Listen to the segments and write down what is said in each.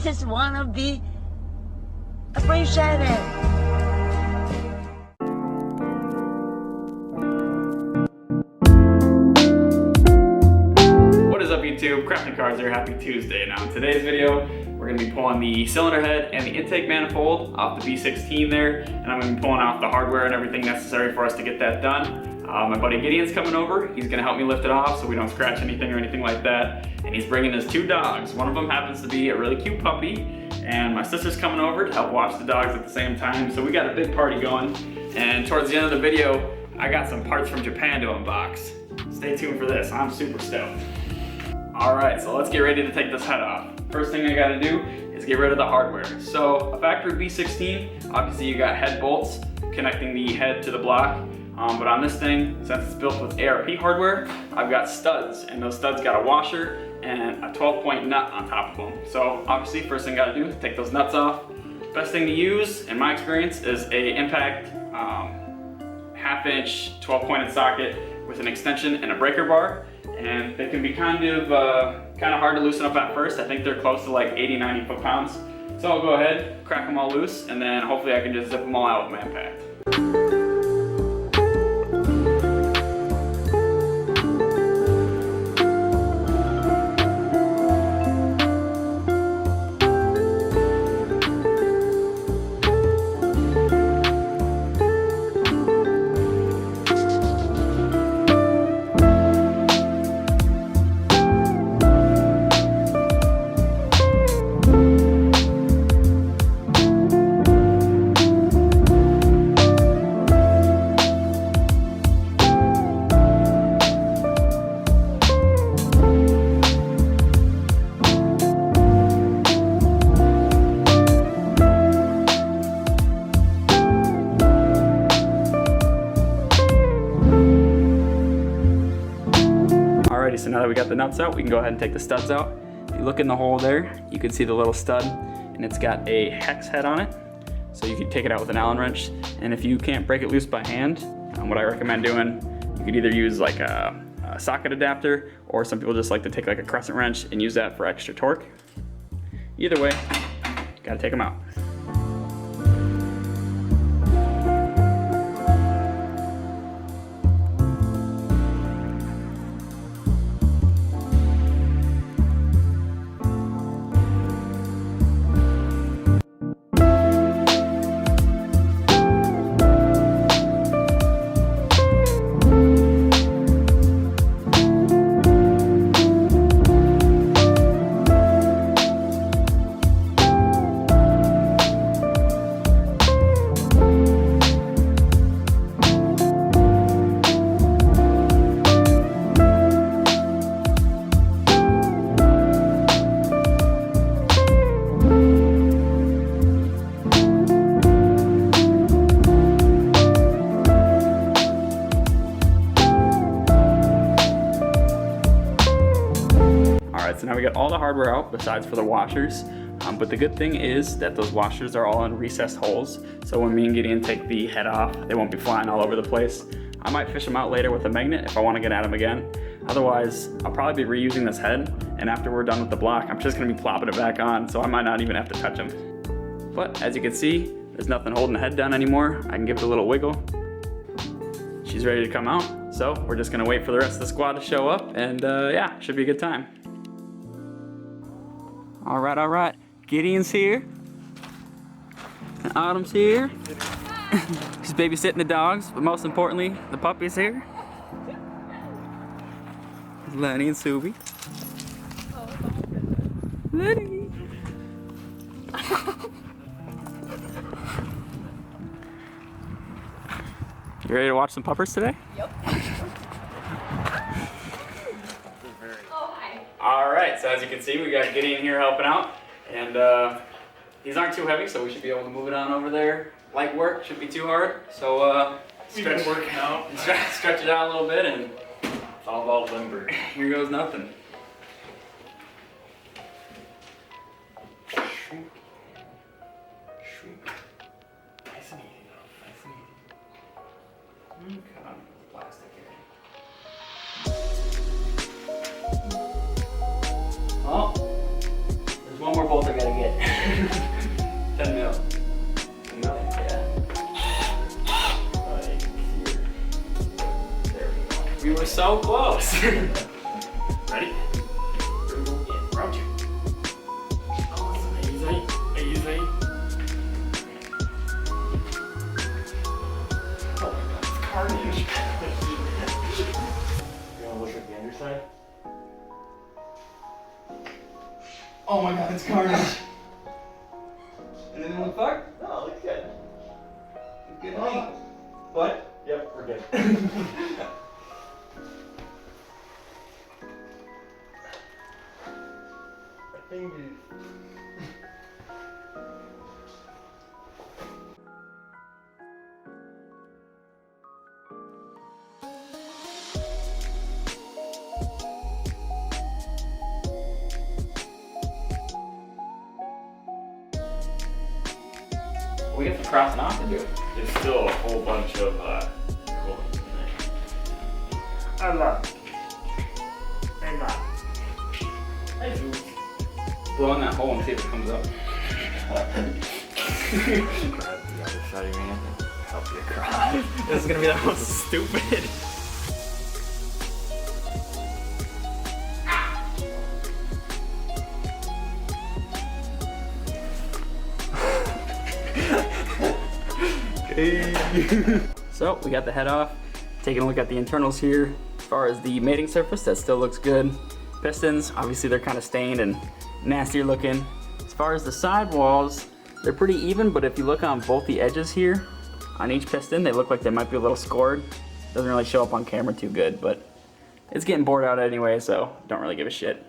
just wanna be appreciated. What is up, YouTube? Crafting Cars here. Happy Tuesday. Now in today's video, we're going to be pulling the cylinder head and the intake manifold off the B16 there, and I'm going to be pulling off the hardware and everything necessary for us to get that done. My buddy Gideon's coming over. He's going to help me lift it off so we don't scratch anything or anything like that. And he's bringing his 2 dogs. One of them happens to be a really cute puppy, and my sister's coming over to help watch the dogs at the same time. So we got a big party going. And towards the end of the video, I got some parts from Japan to unbox. Stay tuned for this. I'm super stoked. Alright, so let's get ready to take this head off. First thing I gotta do is get rid of the hardware. So a factory B16, obviously you got head bolts connecting the head to the block. But on this thing, since it's built with ARP hardware, I've got studs, and those studs got a washer and a 12-point nut on top of them. So obviously, first thing I gotta do is take those nuts off. Best thing to use, in my experience, is a impact 1/2-inch 12-pointed socket with an extension and a breaker bar. And they can be kind of hard to loosen up at first. I think they're close to like 80-90 foot-pounds. So I'll go ahead, crack them all loose, and then hopefully I can just zip them all out with my impact. So now that we got the nuts out, we can go ahead and take the studs out. If you look in the hole there, you can see the little stud, and it's got a hex head on it. So you can take it out with an Allen wrench. And if you can't break it loose by hand, what I recommend doing, you could either use like a socket adapter, or some people just like to take like a crescent wrench and use that for extra torque. Either way, gotta take them out. So now we got all the hardware out besides for the washers, but the good thing is that those washers are all in recessed holes, so when me and Gideon take the head off, they won't be flying all over the place. I might fish them out later with a magnet if I want to get at them again. Otherwise, I'll probably be reusing this head, and after we're done with the block, I'm just going to be plopping it back on, so I might not even have to touch them. But as you can see, there's nothing holding the head down anymore. I can give it a little wiggle. She's ready to come out, so we're just going to wait for the rest of the squad to show up, and yeah, should be a good time. All right. Gideon's here. And Autumn's here. She's babysitting the dogs, but most importantly, the puppy's here. Lenny and Subi. Lenny. You ready to watch some puppers today? Yep. Alright, so as you can see, we got Gideon here helping out, and these aren't too heavy, so we should be able to move it on over there. Light work, shouldn't be too hard, so stretch it out a little bit, and it's all about limber. Here goes nothing. Nice and easy, nice and easy. Cut on plastic here. Oh, there's one one more bolt I gotta get. 10 mil. 10 mil? Yeah. Right here. There we go. We were so close. Ready? Yeah, round 2. Oh, easy, easy. Oh my god, it's carnage. You wanna look at the underside? Oh my god, it's carnage. Anything look fucked? No, it looks good. Look good to me. What? Yep, we're good. I think We got some crossing off to do. there's still a whole bunch of coolants in there. Blow in that hole and see if it comes up. Grab the other side of your hand and help you across. This is gonna be the most stupid. So we got the head off. Taking a look at the internals here. As far as the mating surface, that still looks good. Pistons, obviously they're kind of stained and nastier looking. As far as the sidewalls, they're pretty even, but if you look on both the edges here, on each piston, they look like they might be a little scored. Doesn't really show up on camera too good, but it's getting bored out anyway, so don't really give a shit.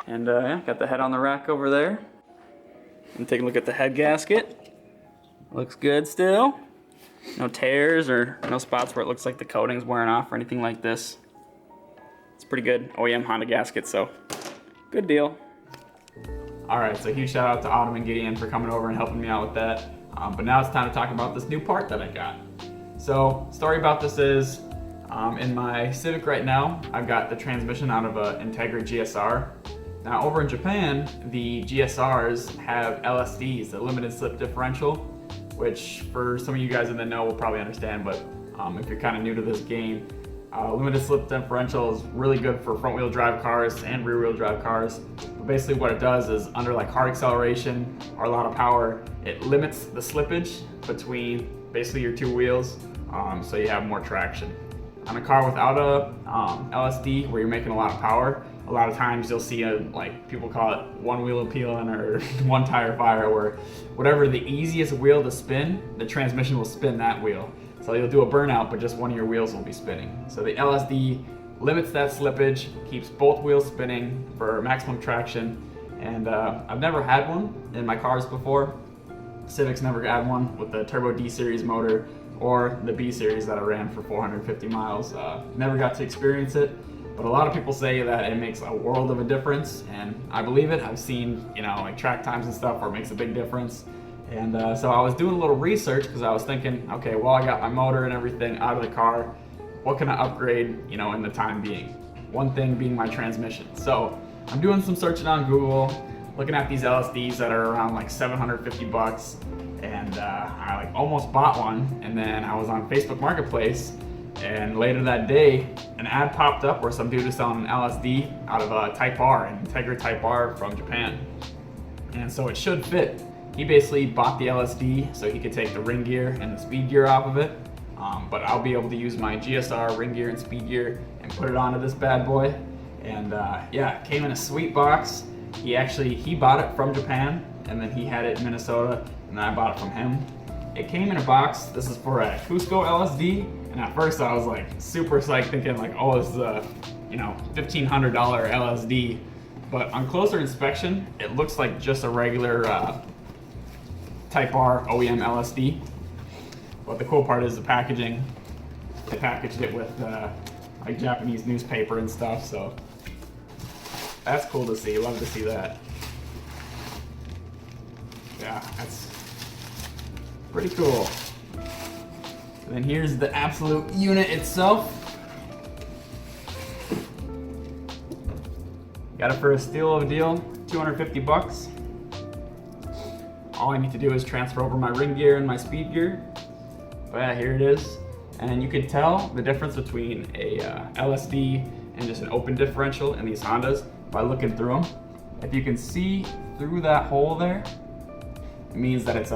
And yeah, got the head on the rack over there. And take a look at the head gasket. Looks good still. No tears or no spots where it looks like the coating's wearing off or anything like this. It's pretty good OEM Honda gasket, so good deal. All right, so huge shout out to Autumn and Gideon for coming over and helping me out with that. But now it's time to talk about this new part that I got. So, story about this is, in my Civic right now, I've got the transmission out of a Integra GSR. Now over in Japan, the GSRs have LSDs, the limited slip differential, which for some of you guys in the know will probably understand, but if you're kind of new to this game, limited slip differential is really good for front wheel drive cars and rear wheel drive cars. But basically what it does is under like hard acceleration or a lot of power, it limits the slippage between basically your two wheels, so you have more traction. On a car without a LSD where you're making a lot of power, a lot of times you'll see like people call it one wheel peeling or one tire fire, where whatever the easiest wheel to spin, the transmission will spin that wheel. So you'll do a burnout, but just one of your wheels will be spinning. So the LSD limits that slippage, keeps both wheels spinning for maximum traction. And I've never had one in my cars before. Civic's never had one with the Turbo D series motor or the B series that I ran for 450 miles. Never got to experience it, but a lot of people say that it makes a world of a difference, and I believe it. I've seen, like track times and stuff where it makes a big difference. And so I was doing a little research because I was thinking, okay, well, I got my motor and everything out of the car. What can I upgrade, in the time being? One thing being my transmission. So I'm doing some searching on Google, looking at these LSDs that are around like 750 bucks. And I like almost bought one. And then I was on Facebook Marketplace, and later that day, an ad popped up where some dude is selling an LSD out of a Type R, an Integra Type R from Japan. And so it should fit. He basically bought the LSD so he could take the ring gear and the speed gear off of it. But I'll be able to use my GSR ring gear and speed gear and put it onto this bad boy. And yeah, it came in a sweet box. He bought it from Japan, and then he had it in Minnesota, and then I bought it from him. It came in a box. This is for a Cusco Lsd, and at first I was like super psyched, thinking like, oh, this is a $1,500 LSD. But on closer inspection, it looks like just a regular Type R OEM LSD. But the cool part is the packaging. They packaged it with like Japanese newspaper and stuff, so that's cool to see. Love to see that. Yeah, that's pretty cool. And then here's the absolute unit itself. Got it for a steal of a deal, 250 bucks. all I need to do is transfer over my ring gear and my speed gear. But yeah, here it is. And you can tell the difference between a LSD and just an open differential in these Hondas by looking through them. If you can see through that hole there, it means that it is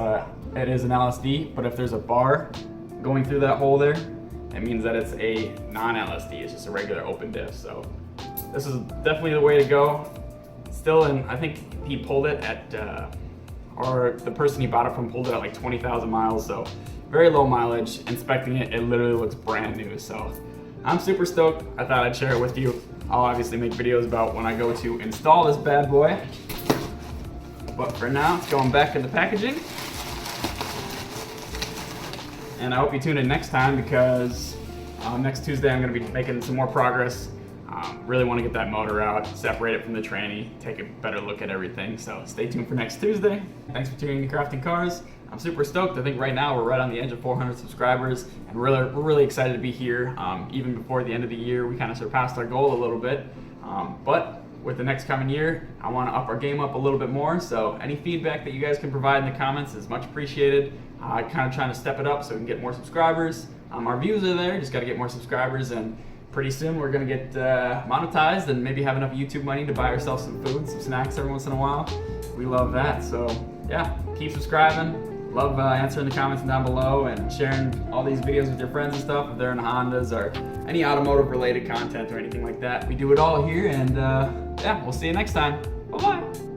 an LSD, but if there's a bar going through that hole there, it means that it's a non-LSD, it's just a regular open diff. So this is definitely the way to go. Still, I think he pulled it at, or the person he bought it from pulled it at like 20,000 miles, so very low mileage. Inspecting it, it literally looks brand new. So I'm super stoked. I thought I'd share it with you. I'll obviously make videos about when I go to install this bad boy. But for now, it's going back in the packaging. And I hope you tune in next time because next Tuesday I'm going to be making some more progress. Really want to get that motor out, separate it from the tranny, take a better look at everything. So stay tuned for next Tuesday. Thanks for tuning in to Crafting Cars. I'm super stoked. I think right now we're right on the edge of 400 subscribers, and we're really excited to be here. Even before the end of the year, we kind of surpassed our goal a little bit. But with the next coming year, I want to up our game up a little bit more. So any feedback that you guys can provide in the comments is much appreciated. Kind of trying to step it up so we can get more subscribers. Our views are there, just got to get more subscribers, and pretty soon we're going to get monetized and maybe have enough YouTube money to buy ourselves some food, some snacks every once in a while. We love that. So yeah, keep subscribing. Love answering the comments down below and sharing all these videos with your friends and stuff if they're in Hondas or any automotive related content or anything like that. We do it all here, and yeah, we'll see you next time. Bye-bye.